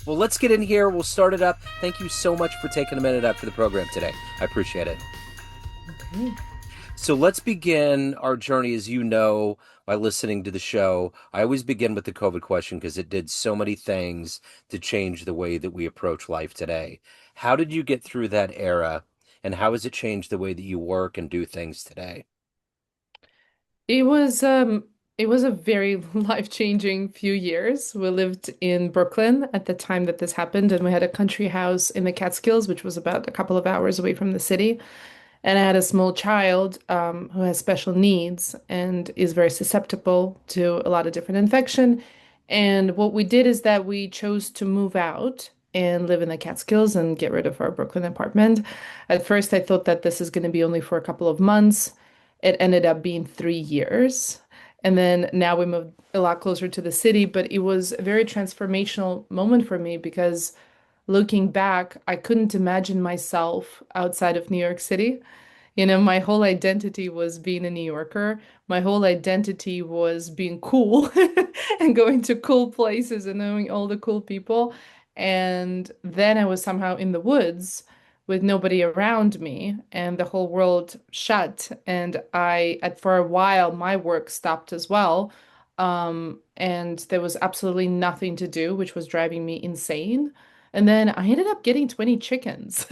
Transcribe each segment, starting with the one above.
Well, let's get in here. We'll start it up. Thank you so much for taking a minute out for the program today. I appreciate it. Okay. So let's begin our journey, as you know, by listening to the show. I always begin with the COVID question because it did so many things to change the way that we approach life today. How did you get through that era, and how has it changed the way that you work and do things today? It was um it was a very life-changing few years. We lived in Brooklyn at the time that this happened, and we had a country house in the Catskills, which was about a couple of hours away from the city. And I had a small child who has special needs and is very susceptible to a lot of different infection. And what we did is that we chose to move out and live in the Catskills and get rid of our Brooklyn apartment. At first, I thought that this is going to be only for a couple of months. It ended up being 3 years. And then now we moved a lot closer to the city, but it was a very transformational moment for me because looking back, I couldn't imagine myself outside of New York City. My whole identity was being a New Yorker. My whole identity was being cool and going to cool places and knowing all the cool people. And then I was somehow in the woods with nobody around me, and the whole world shut. And for a while, my work stopped as well. And there was absolutely nothing to do, which was driving me insane. And then I ended up getting 20 chickens,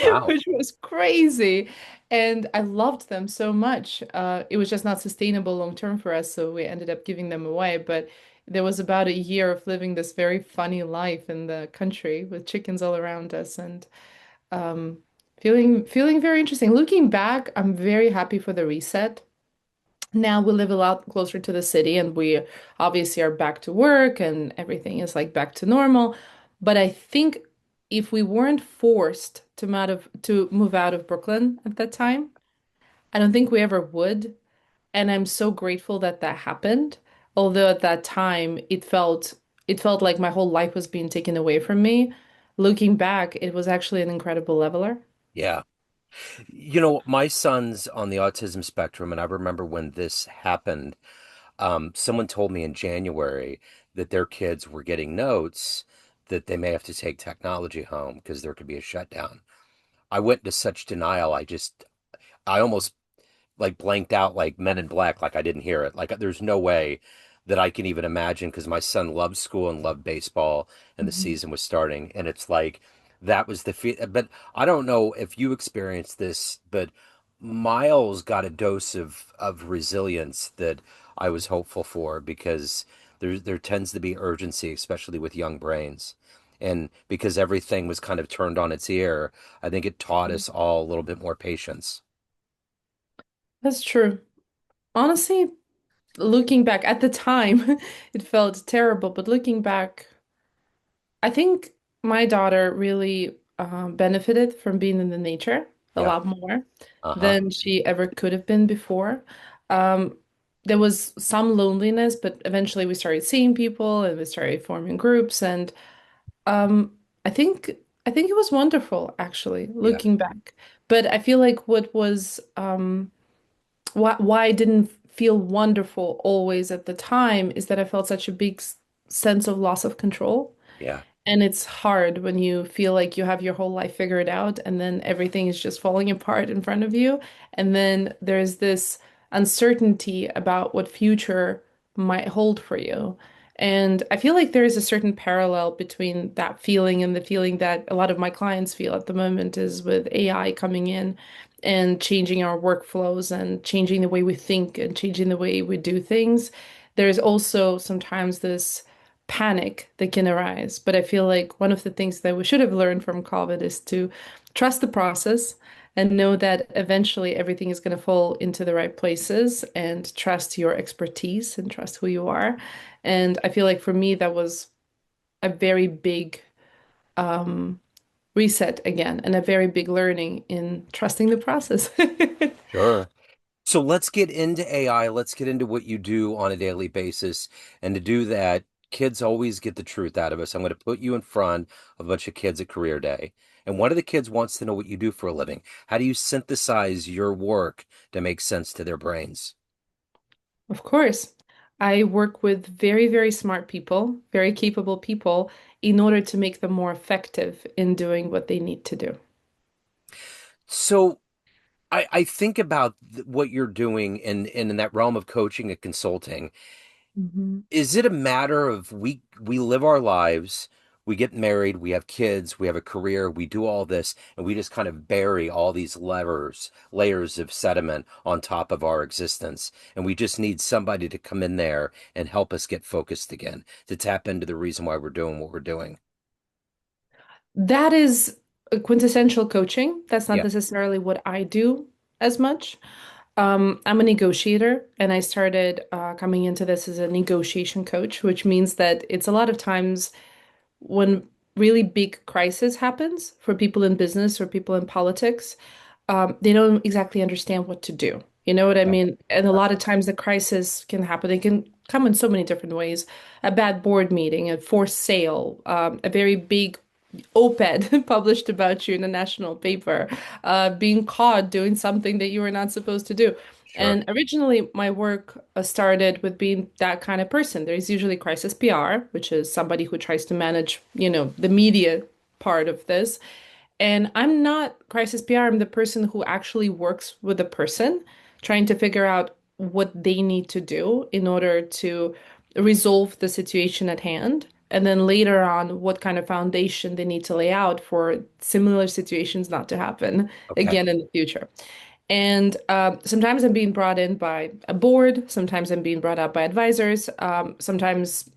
Wow. which was crazy. And I loved them so much. It was just not sustainable long term for us, so we ended up giving them away. But there was about a year of living this very funny life in the country with chickens all around us and um, feeling very interesting. Looking back, I'm very happy for the reset. Now we live a lot closer to the city and we obviously are back to work and everything is like back to normal. But I think if we weren't forced to move out of Brooklyn at that time, I don't think we ever would. And I'm so grateful that that happened. Although at that time it felt like my whole life was being taken away from me. Looking back, it was actually an incredible leveler. Yeah. My son's on the autism spectrum, and I remember when this happened, someone told me in January that their kids were getting notes that they may have to take technology home because there could be a shutdown. I went into such denial. I almost like blanked out like Men in Black, like I didn't hear it. Like there's no way that I can even imagine because my son loved school and loved baseball and the Mhm. season was starting. And it's like that was the but I don't know if you experienced this, but Miles got a dose of resilience that I was hopeful for because there tends to be urgency, especially with young brains. And because everything was kind of turned on its ear, I think it taught us all a little bit more patience. That's true. Honestly, looking back at the time, it felt terrible, but looking back, I think my daughter really benefited from being in the nature a Yeah. lot more Uh-huh. than she ever could have been before. Um, there was some loneliness, but eventually we started seeing people and we started forming groups, and um, I think I think it was wonderful actually, Yeah. looking back. But I feel like what was why I didn't feel wonderful always at the time is that I felt such a big sense of loss of control. Yeah. And it's hard when you feel like you have your whole life figured out and then everything is just falling apart in front of you. And then there's this uncertainty about what future might hold for you. And I feel like there is a certain parallel between that feeling and the feeling that a lot of my clients feel at the moment is with AI coming in and changing our workflows and changing the way we think and changing the way we do things. There's also sometimes this panic that can arise. But I feel like one of the things that we should have learned from COVID is to trust the process and know that eventually everything is going to fall into the right places and trust your expertise and trust who you are. And I feel like for me, that was a very big um, reset again and a very big learning in trusting the process. Sure. So let's get into AI. Let's get into what you do on a daily basis. And to do that, kids always get the truth out of us. I'm going to put you in front of a bunch of kids at Career Day. And one of the kids wants to know what you do for a living. How do you synthesize your work to make sense to their brains? Of course. I work with very, very smart people, very capable people, in order to make them more effective in doing what they need to do. So I think about what you're doing in that realm of coaching and consulting. Mhm. Is it a matter of we live our lives, we get married, we have kids, we have a career, we do all this, and we just kind of bury all these layers of sediment on top of our existence, and we just need somebody to come in there and help us get focused again, to tap into the reason why we're doing what we're doing. That is a quintessential coaching. That's not Yeah. necessarily what I do as much. I'm a negotiator, and I started coming into this as a negotiation coach, which means that it's a lot of times when really big crisis happens for people in business or people in politics, they don't exactly understand what to do. You know what I Yeah. mean? And a lot of times the crisis can happen. It can come in so many different ways. A bad board meeting, a forced sale, a very big op-ed published about you in a national paper, being caught doing something that you were not supposed to do. Sure. And originally, my work started with being that kind of person. There's usually crisis PR, which is somebody who tries to manage, the media part of this. And I'm not crisis PR. I'm the person who actually works with the person, trying to figure out what they need to do in order to resolve the situation at hand. And then later on, what kind of foundation they need to lay out for similar situations not to happen Okay. again in the future. And sometimes I'm being brought in by a board. Sometimes I'm being brought out by advisors. Sometimes,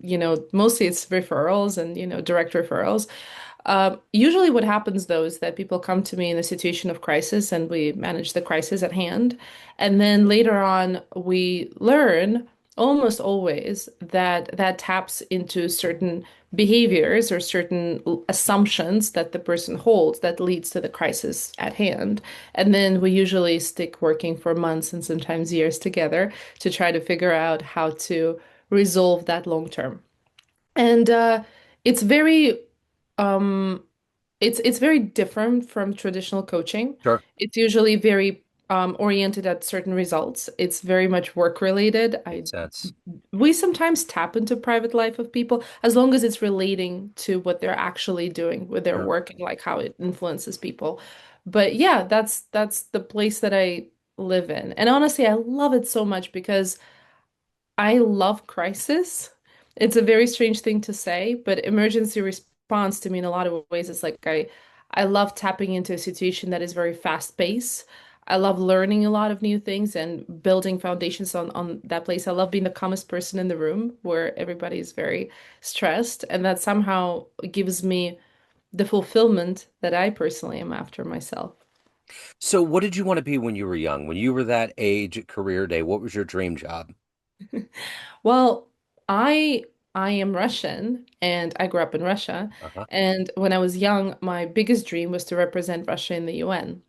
mostly it's referrals and, direct referrals. Usually, what happens though is that people come to me in a situation of crisis and we manage the crisis at hand. And then later on, we learn almost always that that taps into certain behaviors or certain assumptions that the person holds that leads to the crisis at hand. And then we usually stick working for months and sometimes years together to try to figure out how to resolve that long term. And it's very um it's very different from traditional coaching. Sure. It's usually very oriented at certain results. It's very much work related. I Makes sense. We sometimes tap into private life of people as long as it's relating to what they're actually doing with their Sure. work and like how it influences people. But yeah, that's the place that I live in. And honestly, I love it so much because I love crisis. It's a very strange thing to say, but emergency response to me in a lot of ways is like I love tapping into a situation that is very fast paced. I love learning a lot of new things and building foundations on that place. I love being the calmest person in the room where everybody is very stressed, and that somehow gives me the fulfillment that I personally am after myself. So, what did you want to be when you were young? When you were that age at career day, what was your dream job? Well, I I am Russian and I grew up in Russia. Uh-huh. And when I was young, my biggest dream was to represent Russia in the UN.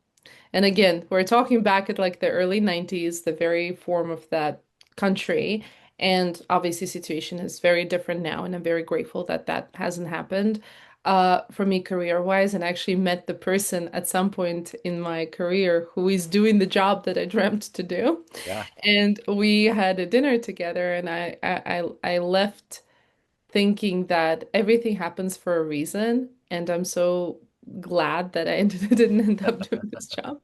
And again, we're talking back at like the early 90s, the very form of that country. And obviously, situation is very different now, and I'm very grateful that that hasn't happened for me career-wise. And I actually met the person at some point in my career who is doing the job that I dreamt to do. Yeah. And we had a dinner together, and I left thinking that everything happens for a reason, and I'm so glad that didn't end up doing this job.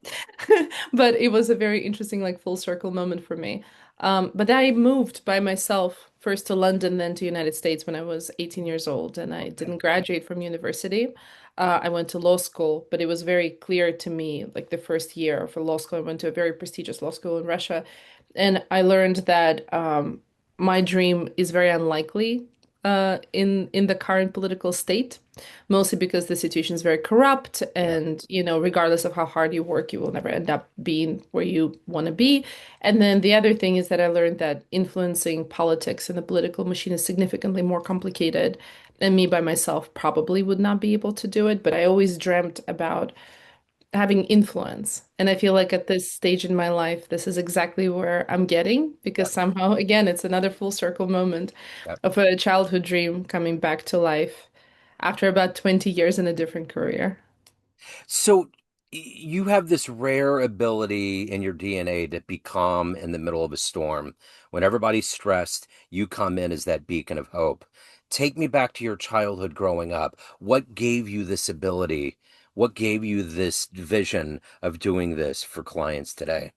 But it was a very interesting, like full circle moment for me. But I moved by myself first to London, then to United States when I was 18 years old, and I Okay. didn't graduate from university. I went to law school, but it was very clear to me, like the first year for law school, I went to a very prestigious law school in Russia, and I learned that my dream is very unlikely in the current political state, mostly because the situation is very corrupt, Yeah. and regardless of how hard you work, you will never end up being where you want to be. And then the other thing is that I learned that influencing politics and the political machine is significantly more complicated, and me by myself probably would not be able to do it. But I always dreamt about having influence. And I feel like at this stage in my life, this is exactly where I'm getting because Yep. somehow, again, it's another full circle moment Yep. of a childhood dream coming back to life after about 20 years in a different career. So you have this rare ability in your DNA to be calm in the middle of a storm. When everybody's stressed, you come in as that beacon of hope. take me back to your childhood growing up. What gave you this ability? What gave you this vision of doing this for clients today?